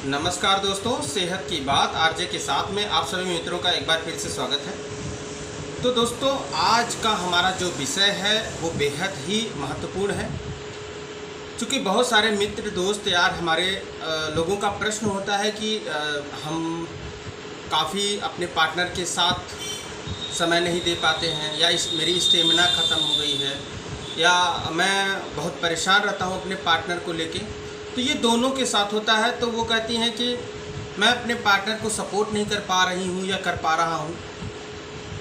नमस्कार दोस्तों, सेहत की बात आरजे के साथ में आप सभी मित्रों का एक बार फिर से स्वागत है। तो दोस्तों, आज का हमारा जो विषय है वो बेहद ही महत्वपूर्ण है। क्योंकि बहुत सारे मित्र दोस्त यार हमारे लोगों का प्रश्न होता है कि हम काफ़ी अपने पार्टनर के साथ समय नहीं दे पाते हैं, या मेरी स्टेमिना ख़त्म हो गई है, या मैं बहुत परेशान रहता हूँ अपने पार्टनर को लेके। तो ये दोनों के साथ होता है। तो वो कहती हैं कि मैं अपने पार्टनर को सपोर्ट नहीं कर पा रही हूँ या कर पा रहा हूँ।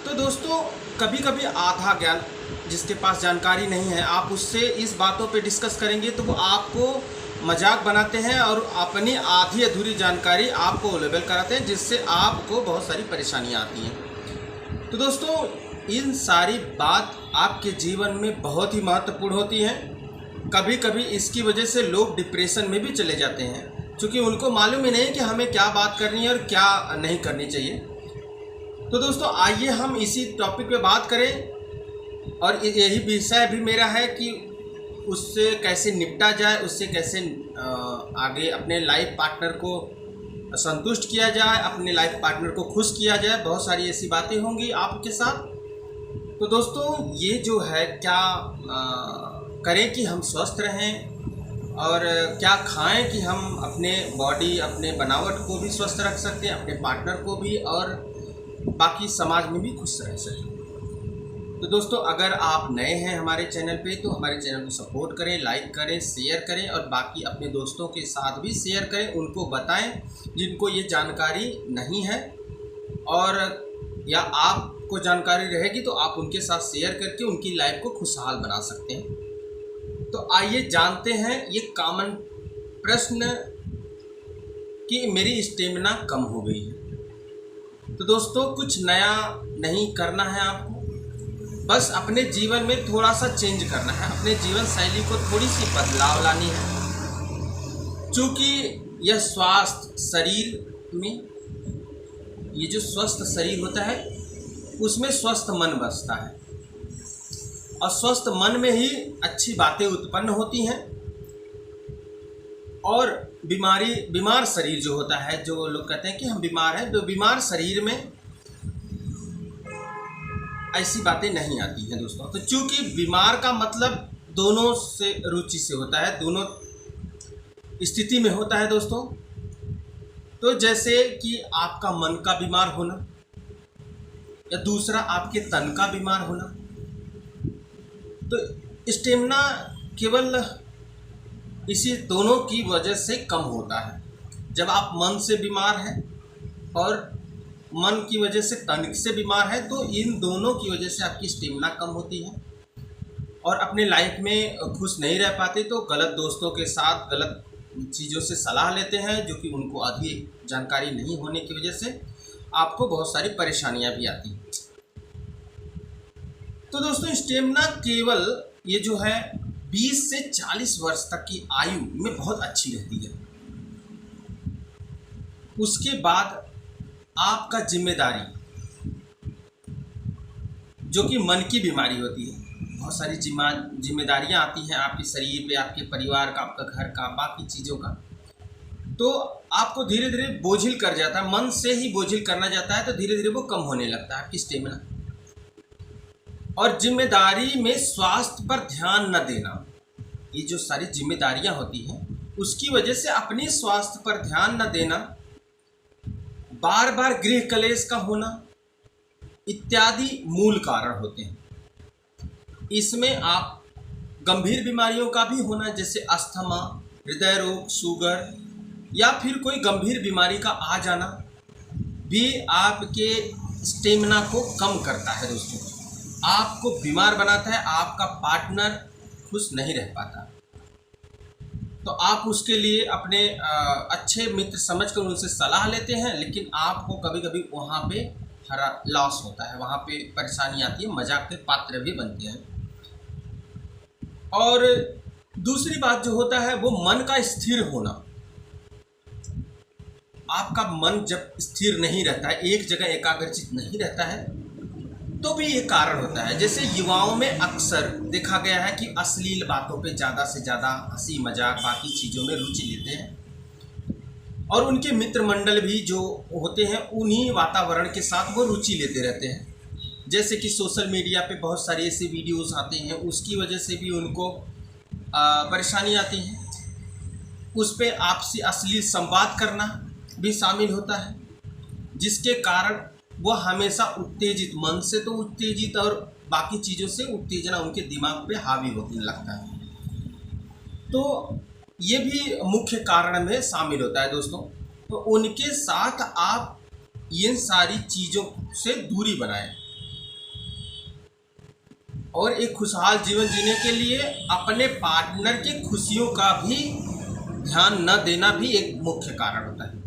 तो दोस्तों, कभी कभी आधा ज्ञान जिसके पास जानकारी नहीं है, आप उससे इस बातों पे डिस्कस करेंगे तो वो आपको मजाक बनाते हैं और अपनी आधी अधूरी जानकारी आपको अवेलेबल कराते हैं, जिससे आपको बहुत सारी परेशानियाँ आती हैं। तो दोस्तों, इन सारी बात आपके जीवन में बहुत ही महत्वपूर्ण होती हैं। कभी कभी इसकी वजह से लोग डिप्रेशन में भी चले जाते हैं, क्योंकि उनको मालूम ही नहीं कि हमें क्या बात करनी है और क्या नहीं करनी चाहिए। तो दोस्तों, आइए हम इसी टॉपिक पे बात करें, और यही विषय भी मेरा है कि उससे कैसे निपटा जाए, उससे कैसे आगे अपने लाइफ पार्टनर को संतुष्ट किया जाए, अपने लाइफ पार्टनर को खुश किया जाए। बहुत सारी ऐसी बातें होंगी आपके साथ। तो दोस्तों, ये जो है क्या करें कि हम स्वस्थ रहें, और क्या खाएं कि हम अपने बॉडी, अपने बनावट को भी स्वस्थ रख सकते हैं, अपने पार्टनर को भी, और बाकी समाज में भी खुश रह सकें। तो दोस्तों, अगर आप नए हैं हमारे चैनल पे तो हमारे चैनल को सपोर्ट करें, लाइक करें, शेयर करें, और बाकी अपने दोस्तों के साथ भी शेयर करें, उनको बताएं जिनको ये जानकारी नहीं है, और या आपको जानकारी रहेगी तो आप उनके साथ शेयर करके उनकी लाइफ को खुशहाल बना सकते हैं। तो आइए जानते हैं ये कॉमन प्रश्न कि मेरी स्टेमिना कम हो गई है। तो दोस्तों, कुछ नया नहीं करना है आपको, बस अपने जीवन में थोड़ा सा चेंज करना है, अपने जीवन शैली को थोड़ी सी बदलाव लानी है। क्योंकि यह स्वास्थ्य शरीर में, ये जो स्वस्थ शरीर होता है उसमें स्वस्थ मन बसता है, और स्वस्थ मन में ही अच्छी बातें उत्पन्न होती हैं। और बीमार शरीर जो होता है, जो लोग कहते हैं कि हम बीमार हैं, तो बीमार शरीर में ऐसी बातें नहीं आती हैं दोस्तों। तो चूंकि बीमार का मतलब दोनों से रुचि से होता है, दोनों स्थिति में होता है दोस्तों। तो जैसे कि आपका मन का बीमार होना, या दूसरा आपके तन का बीमार होना। तो स्टेमिना केवल इसी दोनों की वजह से कम होता है। जब आप मन से बीमार हैं और मन की वजह से तन से बीमार है, तो इन दोनों की वजह से आपकी स्टेमिना कम होती है, और अपने लाइफ में खुश नहीं रह पाते। तो गलत दोस्तों के साथ गलत चीज़ों से सलाह लेते हैं, जो कि उनको अधिक जानकारी नहीं होने की वजह से आपको बहुत सारी परेशानियां भी आती हैं। तो दोस्तों, स्टेमिना केवल ये जो है 20 से 40 वर्ष तक की आयु में बहुत अच्छी रहती है। उसके बाद आपका जिम्मेदारी, जो कि मन की बीमारी होती है, बहुत सारी जिम्मेदारियां आती हैं आपके शरीर पे, आपके परिवार का, आपका घर का, बाकी चीज़ों का। तो आपको धीरे धीरे बोझिल कर जाता है, मन से ही बोझिल करना जाता है, तो धीरे धीरे वो कम होने लगता है आपकी स्टेमिना। और जिम्मेदारी में स्वास्थ्य पर ध्यान न देना, ये जो सारी जिम्मेदारियां होती हैं उसकी वजह से अपने स्वास्थ्य पर ध्यान न देना, बार बार गृह कलेश का होना इत्यादि मूल कारण होते हैं। इसमें आप गंभीर बीमारियों का भी होना, जैसे अस्थमा, हृदय रोग, शुगर, या फिर कोई गंभीर बीमारी का आ जाना भी आपके स्टेमिना को कम करता है दोस्तों, आपको बीमार बनाता है, आपका पार्टनर खुश नहीं रह पाता। तो आप उसके लिए अपने अच्छे मित्र समझकर उनसे सलाह लेते हैं, लेकिन आपको कभी कभी वहाँ पे लॉस होता है, वहाँ पे परेशानी आती है, मजाक के पात्र भी बनते हैं। और दूसरी बात जो होता है वो मन का स्थिर होना। आपका मन जब स्थिर नहीं रहता है, एक जगह एकाग्रचित नहीं रहता है, तो भी ये कारण होता है। जैसे युवाओं में अक्सर देखा गया है कि अश्लील बातों पे ज़्यादा से ज़्यादा हंसी मजाक बाकी चीज़ों में रुचि लेते हैं, और उनके मित्र मंडल भी जो होते हैं उन्हीं वातावरण के साथ वो रुचि लेते रहते हैं। जैसे कि सोशल मीडिया पे बहुत सारे ऐसे वीडियोस आते हैं, उसकी वजह से भी उनको परेशानी आती है। उस पे आपसी अश्लील संवाद करना भी शामिल होता है, जिसके कारण वह हमेशा उत्तेजित, मन से तो उत्तेजित और बाकी चीज़ों से उत्तेजना उनके दिमाग पे हावी होने लगता है। तो ये भी मुख्य कारण में शामिल होता है दोस्तों। तो उनके साथ आप इन सारी चीज़ों से दूरी बनाएं और एक खुशहाल जीवन जीने के लिए अपने पार्टनर की खुशियों का भी ध्यान न देना भी एक मुख्य कारण होता है।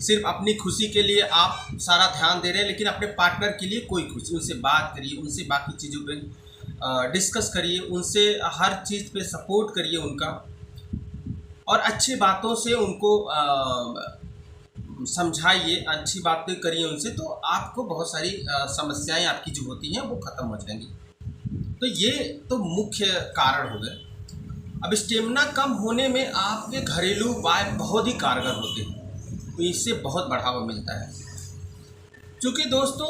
सिर्फ अपनी खुशी के लिए आप सारा ध्यान दे रहे हैं, लेकिन अपने पार्टनर के लिए कोई खुशी, उनसे बात करिए, उनसे बाकी चीज़ों पे डिस्कस करिए, उनसे हर चीज़ पे सपोर्ट करिए उनका, और अच्छी बातों से उनको समझाइए, अच्छी बातें करिए उनसे, तो आपको बहुत सारी समस्याएं आपकी जो होती हैं वो ख़त्म हो जाएंगी। तो ये तो मुख्य कारण हो गए। अब स्टेमिना कम होने में आपके घरेलू उपाय बहुत ही कारगर होते हैं, तो इससे बहुत बढ़ावा मिलता है। क्योंकि दोस्तों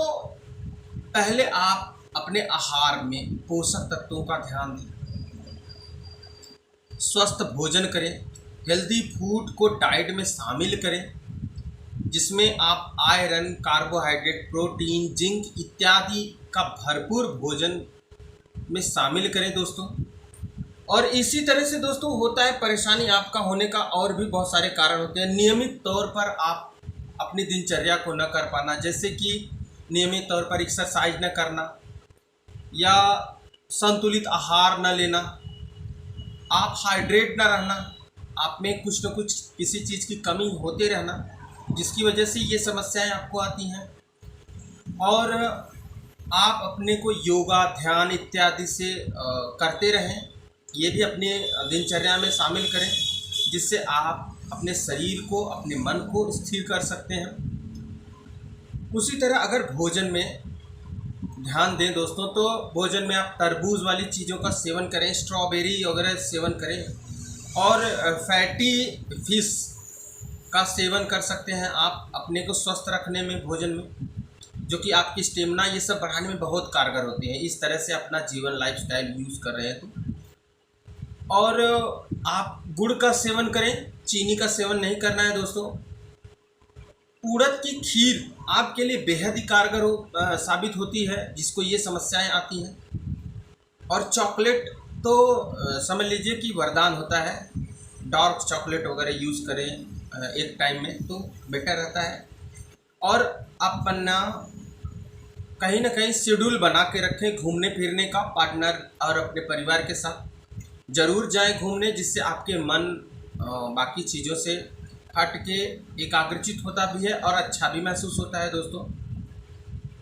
पहले आप अपने आहार में पोषक तत्वों का ध्यान दें, स्वस्थ भोजन करें, हेल्दी फूड को डाइट में शामिल करें, जिसमें आप आयरन, कार्बोहाइड्रेट, प्रोटीन, जिंक इत्यादि का भरपूर भोजन में शामिल करें दोस्तों। और इसी तरह से दोस्तों होता है, परेशानी आपका होने का और भी बहुत सारे कारण होते हैं। नियमित तौर पर आप अपनी दिनचर्या को न कर पाना, जैसे कि नियमित तौर पर एक्सरसाइज न करना या संतुलित आहार न लेना, आप हाइड्रेट न रहना, आप में कुछ न कुछ किसी चीज़ की कमी होते रहना, जिसकी वजह से ये समस्याएं आपको आती हैं। और आप अपने को योगा, ध्यान इत्यादि से करते रहें, ये भी अपने दिनचर्या में शामिल करें, जिससे आप अपने शरीर को, अपने मन को स्थिर कर सकते हैं। उसी तरह अगर भोजन में ध्यान दें दोस्तों, तो भोजन में आप तरबूज वाली चीज़ों का सेवन करें, स्ट्रॉबेरी वगैरह सेवन करें, और फैटी फिश का सेवन कर सकते हैं आप अपने को स्वस्थ रखने में भोजन में, जो कि आपकी स्टेमिना ये सब बढ़ाने में बहुत कारगर होती है। इस तरह से अपना जीवन लाइफस्टाइल यूज़ कर रहे हैं तो। और आप गुड़ का सेवन करें, चीनी का सेवन नहीं करना है दोस्तों। उड़द की खीर आपके लिए बेहद ही कारगर साबित होती है, जिसको ये समस्याएं आती हैं। और चॉकलेट तो समझ लीजिए कि वरदान होता है, डार्क चॉकलेट वगैरह यूज़ करें एक टाइम में तो बेटर रहता है। और अपना कहीं ना कहीं शेड्यूल बना के रखें घूमने फिरने का, पार्टनर और अपने परिवार के साथ ज़रूर जाएं घूमने, जिससे आपके मन बाकी चीज़ों से हट के एकाग्रचित होता भी है और अच्छा भी महसूस होता है दोस्तों।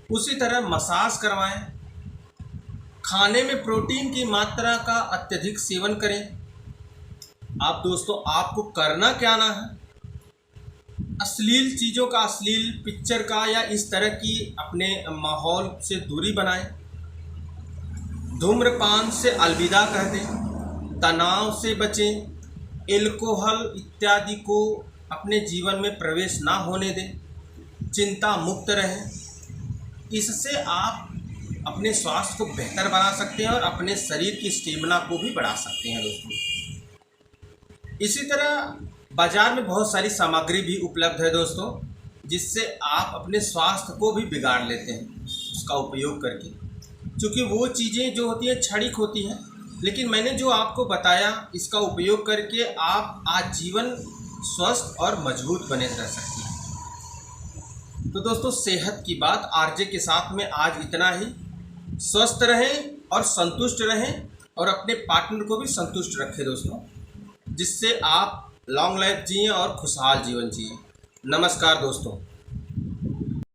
उसी तरह मसाज करवाएं, खाने में प्रोटीन की मात्रा का अत्यधिक सेवन करें। आप दोस्तों आपको करना क्या ना है, अश्लील चीज़ों का, अश्लील पिक्चर का या इस तरह की अपने माहौल से दूरी बनाएं, धूम्रपान से अलविदा कह दें, तनाव से बचें, एल्कोहल इत्यादि को अपने जीवन में प्रवेश ना होने दें, चिंता मुक्त रहें। इससे आप अपने स्वास्थ्य को बेहतर बना सकते हैं और अपने शरीर की स्टेमिना को भी बढ़ा सकते हैं दोस्तों। इसी तरह बाज़ार में बहुत सारी सामग्री भी उपलब्ध है दोस्तों, जिससे आप अपने स्वास्थ्य को भी बिगाड़ लेते हैं उसका उपयोग करके, क्योंकि वो चीज़ें जो होती हैं क्षणिक होती हैं। लेकिन मैंने जो आपको बताया, इसका उपयोग करके आप आजीवन स्वस्थ और मजबूत बने रह सकते हैं। तो दोस्तों सेहत की बात आरजे के साथ में आज इतना ही। स्वस्थ रहें और संतुष्ट रहें, और अपने पार्टनर को भी संतुष्ट रखें दोस्तों, जिससे आप लॉन्ग लाइफ जिएं और खुशहाल जीवन जिएं। नमस्कार दोस्तों।